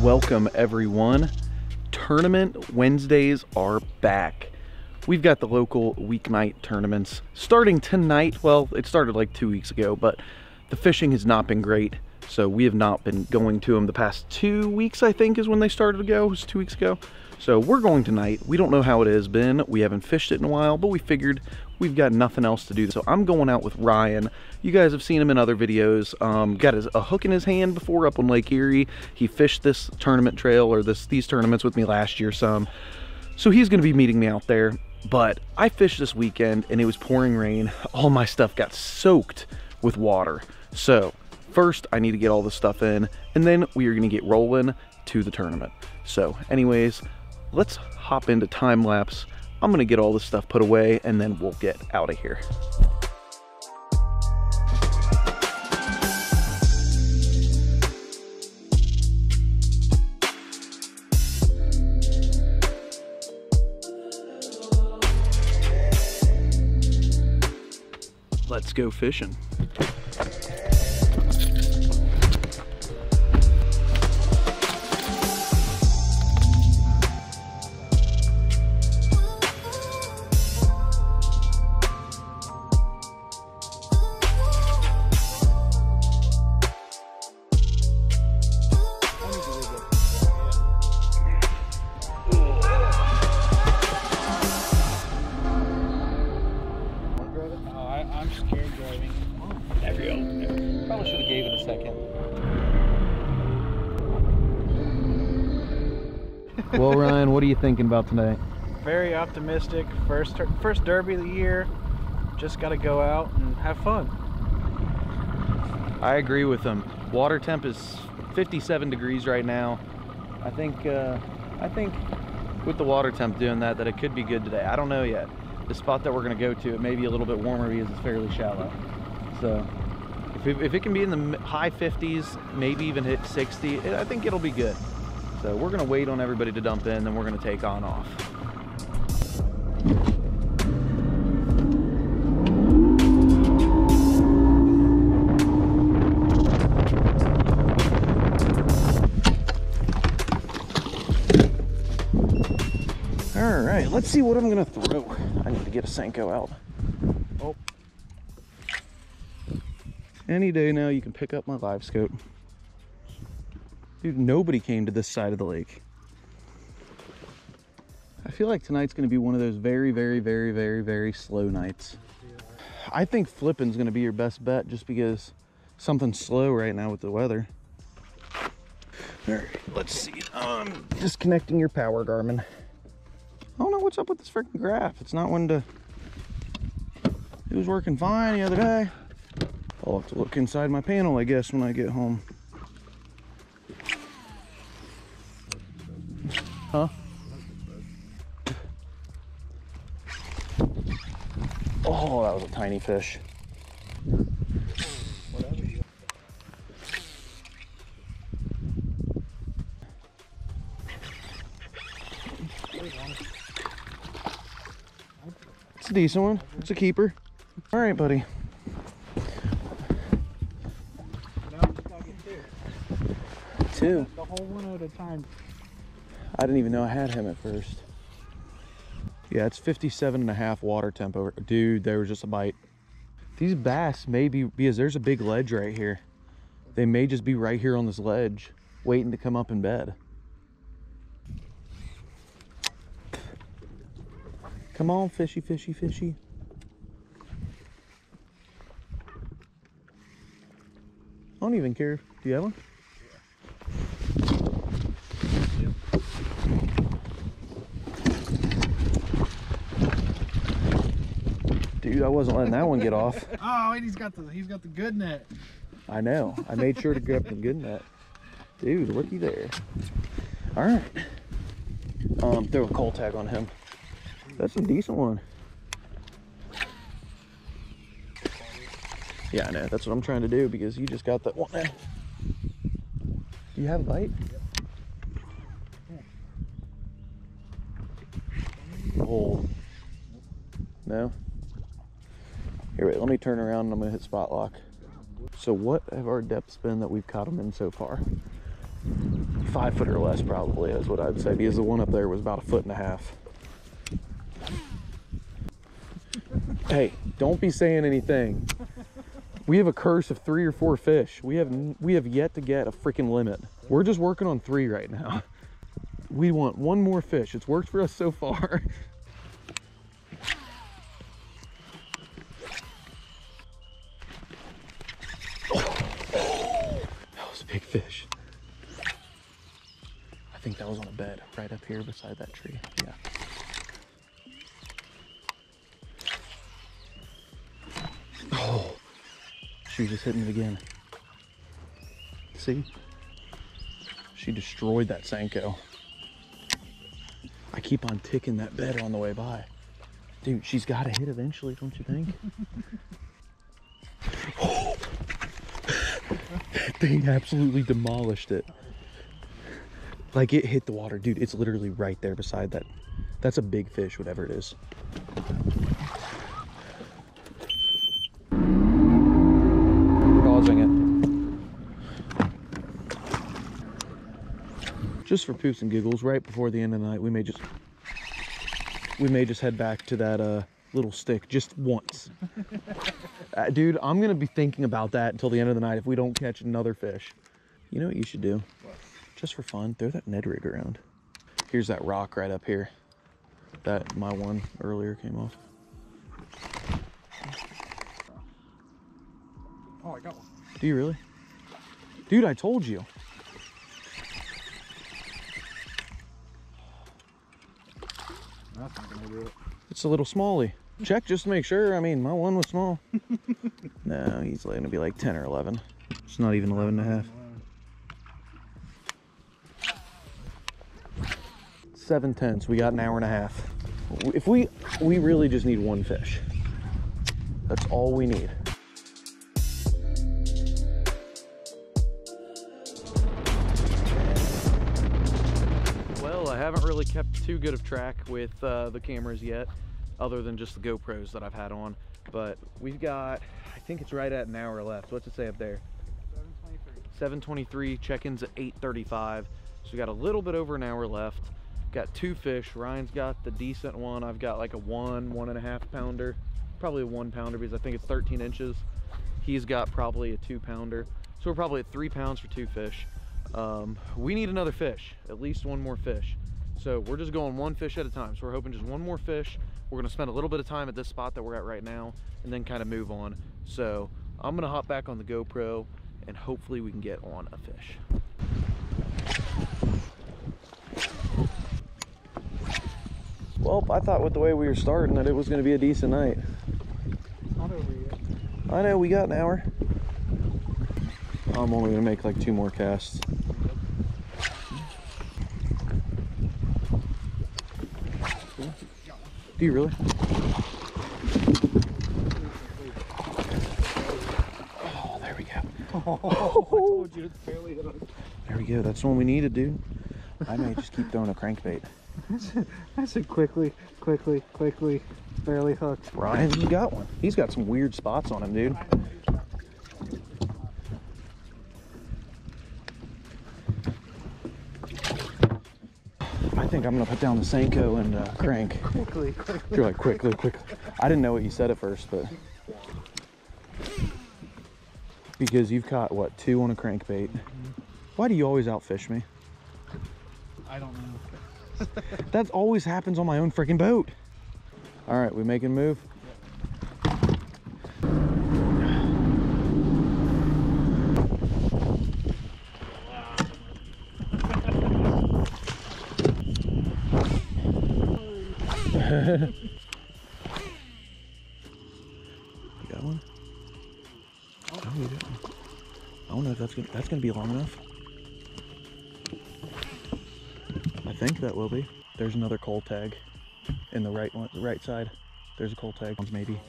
Welcome everyone. Tournament Wednesdays are back. We've got the local weeknight tournaments starting tonight. Well, it started like 2 weeks ago, but the fishing has not been great. So we have not been going to them the past 2 weeks, I think is when they started to go. It was 2 weeks ago. So we're going tonight. We don't know how it has been. We haven't fished it in a while, but we figured we've got nothing else to do. So I'm going out with Ryan. You guys have seen him in other videos. Got a hook in his hand before up on Lake Erie. He fished this tournament trail or these tournaments with me last year some. So he's gonna be meeting me out there. But I fished this weekend and it was pouring rain. All my stuff got soaked with water. So first I need to get all this stuff in and then we are gonna get rolling to the tournament. So anyways, let's hop into time lapse. I'm gonna get all this stuff put away and then we'll get out of here. Let's go fishing. I'm scared driving. There we go. Probably should have gave it a second. Well, Ryan, what are you thinking about tonight? Very optimistic. First derby of the year. Just got to go out and have fun. I agree with him. Water temp is 57 degrees right now. I think with the water temp doing that it could be good today. I don't know yet. The spot that we're going to go to, it may be a little bit warmer because it's fairly shallow. So if it can be in the high 50s, maybe even hit 60, I think it'll be good. So we're going to wait on everybody to dump in, then we're going to take on off. All right, let's see what I'm gonna throw. I need to get a Senko out. Oh. Any day now you can pick up my live scope. Dude, nobody came to this side of the lake. I feel like tonight's gonna be one of those very, very, very, very, very slow nights. I think flipping's gonna be your best bet just because something's slow right now with the weather. All right, let's see. Disconnecting your power, Garmin. I don't know what's up with this freaking graph. It's not one to... It was working fine the other day. I'll have to look inside my panel, I guess, when I get home. Huh? Oh, that was a tiny fish. It's a decent one. It's a keeper. All right, buddy. Two. The whole one at a time. I didn't even know I had him at first. Yeah, it's 57.5 water temp over. Dude, there was just a bite. These bass may be, because there's a big ledge right here. They may just be right here on this ledge, waiting to come up in bed. Come on, fishy, fishy, fishy. I don't even care. Do you have one? Dude, I wasn't letting that one get off. Oh, and he's got the good net. I know. I made sure to grab the good net. Dude, looky there. All right. Throw a cold tag on him. That's a decent one. Yeah, I know. That's what I'm trying to do because you just got that one. Do you have a bite? Oh. No? Here, wait. Let me turn around and I'm going to hit spot lock. So what have our depths been that we've caught them in so far? 5 foot or less probably is what I'd say, because the one up there was about 1.5 feet. Hey, don't be saying anything. We have a curse of 3 or 4 fish. We have yet to get a freaking limit. We're just working on 3 right now. We want 1 more fish. It's worked for us so far. That was a big fish. I think that was on a bed right up here beside that tree. Yeah. Oh, she was just hitting it again. See? She destroyed that Senko. I keep on ticking that bed on the way by. Dude, she's got to hit eventually, don't you think? Oh, that thing absolutely demolished it. Like, it hit the water. Dude, it's literally right there beside that. That's a big fish, whatever it is. Pausing it. Just for poops and giggles, right before the end of the night, we may just head back to that little stick just once. Dude, I'm gonna be thinking about that until the end of the night if we don't catch another fish. You know what you should do? What? Just for fun, throw that Ned rig around. Here's that rock right up here that my one earlier came off. Oh, I got one. Do you really? Dude, I told you. That's not gonna do it. It's a little smallie. Check just to make sure. I mean, my one was small. No, he's gonna be like 10 or 11. It's not even 11 and a half. 7:10, so we got an hour and a half. If we really just need 1 fish. That's all we need. Well, I haven't really kept too good of track with the cameras yet, other than just the GoPros that I've had on. But we've got, I think it's right at an hour left. What's it say up there? 7:23. Check-ins at 8:35. So we got a little bit over an hour left. Got 2 fish. Ryan's got the decent one. I've got like a 1.5 pounder, probably a 1 pounder because I think it's 13 inches. He's got probably a 2 pounder. So we're probably at 3 pounds for 2 fish. We need another fish, at least 1 more fish. So we're just going 1 fish at a time. So we're hoping just 1 more fish. We're gonna spend a little bit of time at this spot that we're at right now and then kind of move on. So I'm gonna hop back on the GoPro and hopefully we can get on a fish. Well, I thought with the way we were starting that it was gonna be a decent night. Not over yet. I know, we got an hour. I'm only gonna make like 2 more casts. Do you really? Oh, there we go. Oh, I told you it's barely hit us. There we go. That's the one we needed, dude. I may just keep throwing a crankbait. I said quickly, barely hooked. Ryan's got one. He's got some weird spots on him, dude. I think I'm gonna put down the Senko and crank. Quickly. You're like, quickly. I didn't know what you said at first, but because you've caught what, 2 on a crankbait. Why do you always outfish me? I don't know. That always happens on my own freaking boat. All right, we making a move? You got one? Oh, you got one. I don't know if that's gonna be long enough. I think that will be. There's another coal tag in the right side. There's a coal tag, maybe.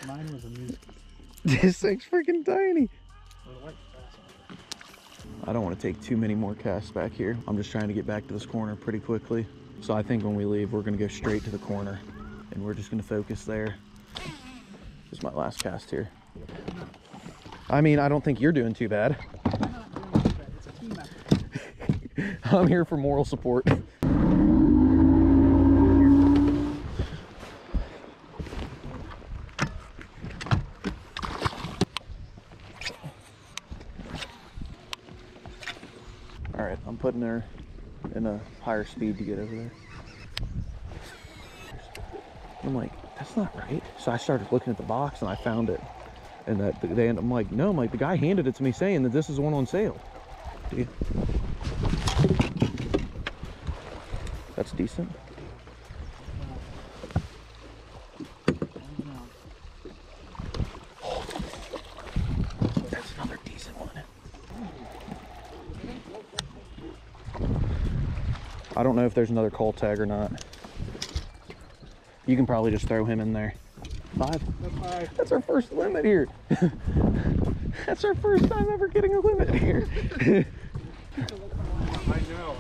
Mine was a music. This thing's freaking tiny. I don't want to take too many more casts back here. I'm just trying to get back to this corner pretty quickly. So I think when we leave, we're gonna go straight to the corner and we're just gonna focus there. This is my last cast here. I mean, I don't think you're doing too bad. I'm not doing too bad. It's a team effort. I'm here for moral support. All right, I'm putting her in a higher speed to get over there. I'm like, that's not right. So I started looking at the box and I found it. And I'm like, no, I'm like, the guy handed it to me saying that this is one on sale. Dude. That's decent. That's another decent one. I don't know if there's another call tag or not. You can probably just throw him in there. 5. That's 5. That's our first limit here. That's our first time ever getting a limit here. I know.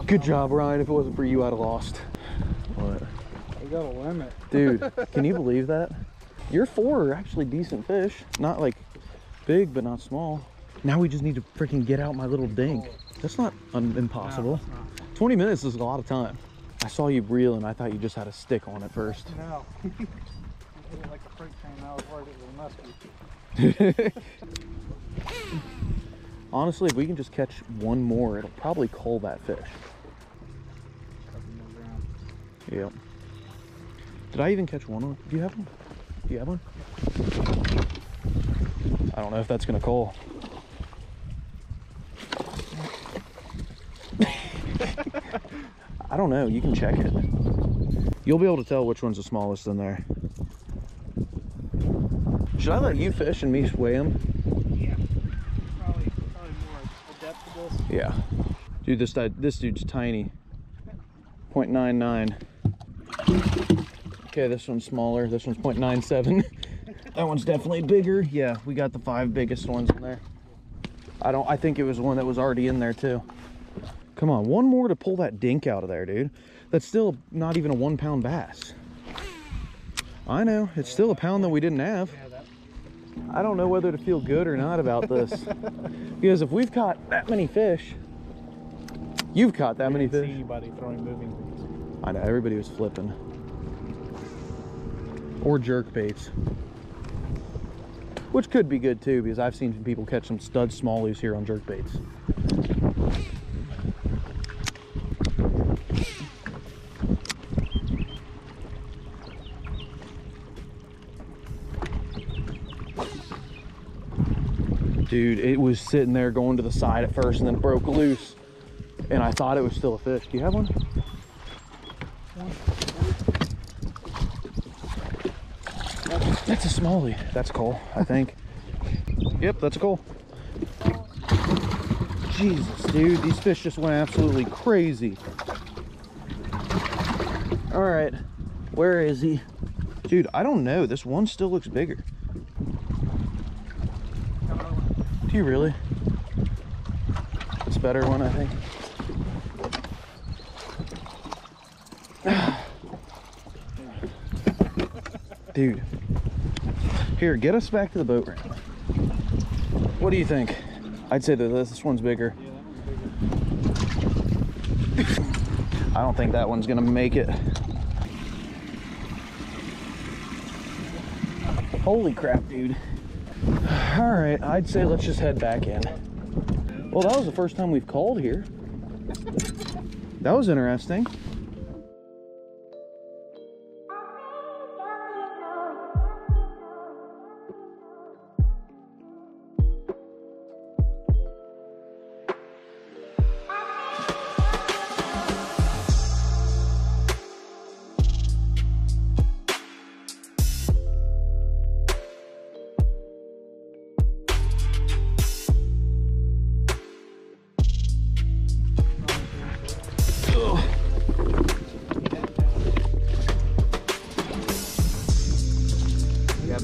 Good job, Ryan. If it wasn't for you, I'd have lost. What? We got a limit. Dude, can you believe that? Your 4 are actually decent fish. Not like big, but not small. Now we just need to freaking get out my little dink. That's not impossible. No, it's not. 20 minutes is a lot of time. I saw you reel and I thought you just had a stick on it first. No. I hit it like a freight train. I was worried it was a muskie. Honestly, if we can just catch one more, it'll probably cull that fish. Yep. Did I even catch one on? Do you have one? Do you have one? I don't know if that's gonna cull. I don't know. You can check it. You'll be able to tell which one's the smallest in there. Should I let you fish and me weigh them? Yeah. Probably more adept to this. Yeah. Dude, this dude's tiny. 0.99. Okay, this one's smaller. This one's 0.97. That one's definitely bigger. Yeah, we got the 5 biggest ones in there. I think it was one that was already in there too. Come on, one more to pull that dink out of there, dude. That's still not even a 1 pound bass. I know, it's still a pound that we didn't have. I don't know whether to feel good or not about this. Because if we've caught that many fish, you've caught that many fish. I didn't see anybody throwing moving baits. I know, everybody was flipping. Or jerk baits. Which could be good too, because I've seen some people catch some stud smallies here on jerk baits. Dude, it was sitting there going to the side at first and then broke loose. And I thought it was still a fish. Do you have one? That's a smallie. That's a coal, I think. Yep, that's a coal. Jesus, dude, these fish just went absolutely crazy. All right, where is he? Dude, I don't know. This one still looks bigger. Do you really? It's a better one, I think. Dude. Here, get us back to the boat ramp. What do you think? I'd say that this one's bigger. Yeah, that one's bigger. I don't think that one's gonna make it. Holy crap, dude. All right, I'd say let's just head back in. Well, that was the first time we've called here. That was interesting.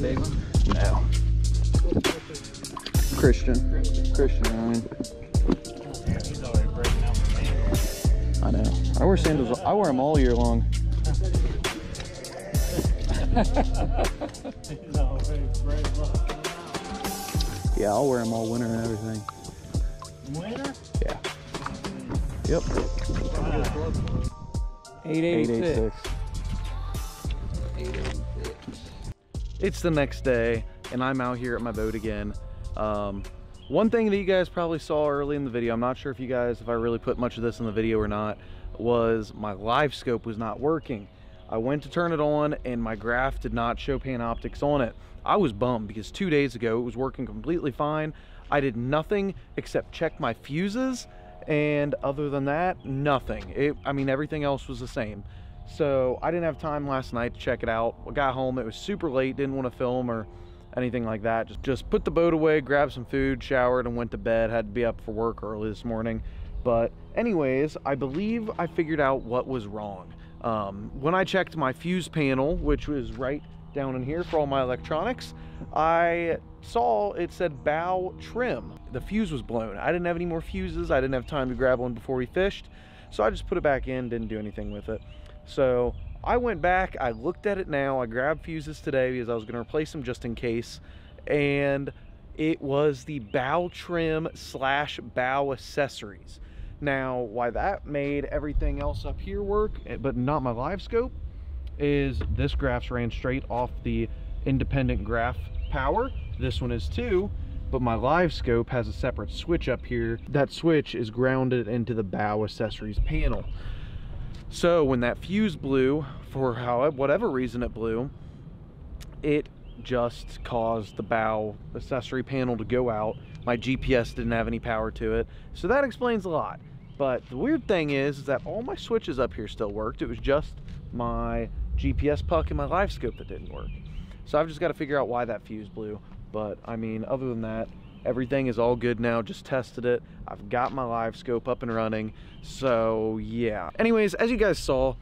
Big one? No. Christian Ryan. He's already breaking out the sandals. I know. I wear sandals. I wear them all year long. Yeah, I'll wear them all winter and everything. Winter? Yeah. Yep. 886. 886. It's the next day, and I'm out here at my boat again. One thing that you guys probably saw early in the video, I'm not sure if I really put much of this in the video or not, was my live scope was not working. I went to turn it on and my graph did not show Panoptics on it. I was bummed because 2 days ago it was working completely fine. I did nothing except check my fuses, and other than that, nothing. I mean, everything else was the same. So I didn't have time last night to check it out. I got home, it was super late, didn't want to film or anything like that. Just put the boat away, grabbed some food, showered, and went to bed. Had to be up for work early this morning. But anyways, I believe I figured out what was wrong. When I checked my fuse panel, which was right down in here for all my electronics, I saw it said bow trim. The fuse was blown. I didn't have any more fuses. I didn't have time to grab one before we fished. So I just put it back in, didn't do anything with it. So I went back, I looked at it now, I grabbed fuses today because I was gonna replace them just in case, and it was the bow trim / bow accessories. Now, why that made everything else up here work, but not my live scope, is this graphs ran straight off the independent graph power. This one is too, but my live scope has a separate switch up here. That switch is grounded into the bow accessories panel. So when that fuse blew, for whatever reason it blew, it just caused the bow accessory panel to go out. My GPS didn't have any power to it, so that explains a lot. But the weird thing is that all my switches up here still worked. It was just my GPS puck and my live scope that didn't work. So I've just got to figure out why that fuse blew. But I mean, other than that, everything is all good now. Just tested it. I've got my live scope up and running. So yeah. Anyways, as you guys saw,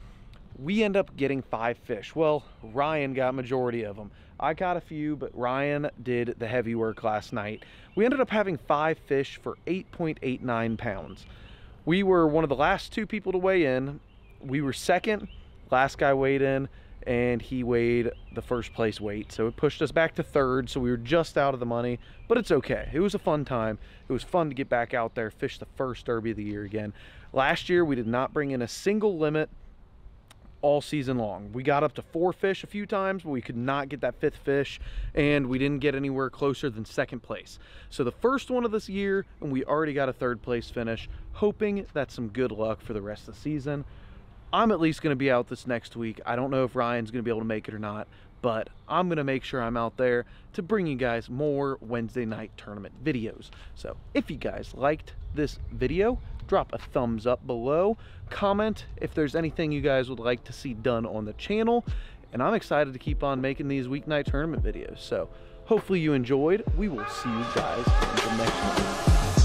we end up getting 5 fish. Well, Ryan got majority of them. I caught a few, but Ryan did the heavy work last night. We ended up having 5 fish for 8.89 pounds. We were one of the last 2 people to weigh in. We were second. Last guy weighed in, and he weighed the first place weight, so it pushed us back to third. So we were just out of the money, but it's okay. It was a fun time. It was fun to get back out there, fish the first derby of the year again. Last year we did not bring in a single limit all season long. We got up to 4 fish a few times, but we could not get that 5th fish, and we didn't get anywhere closer than 2nd place. So the first one of this year, and we already got a 3rd place finish, hoping that's some good luck for the rest of the season. I'm at least going to be out this next week. I don't know if Ryan's going to be able to make it or not, but I'm going to make sure I'm out there to bring you guys more Wednesday night tournament videos. So if you guys liked this video, drop a thumbs up below. Comment if there's anything you guys would like to see done on the channel. And I'm excited to keep on making these weeknight tournament videos. So hopefully you enjoyed. We will see you guys in the next one.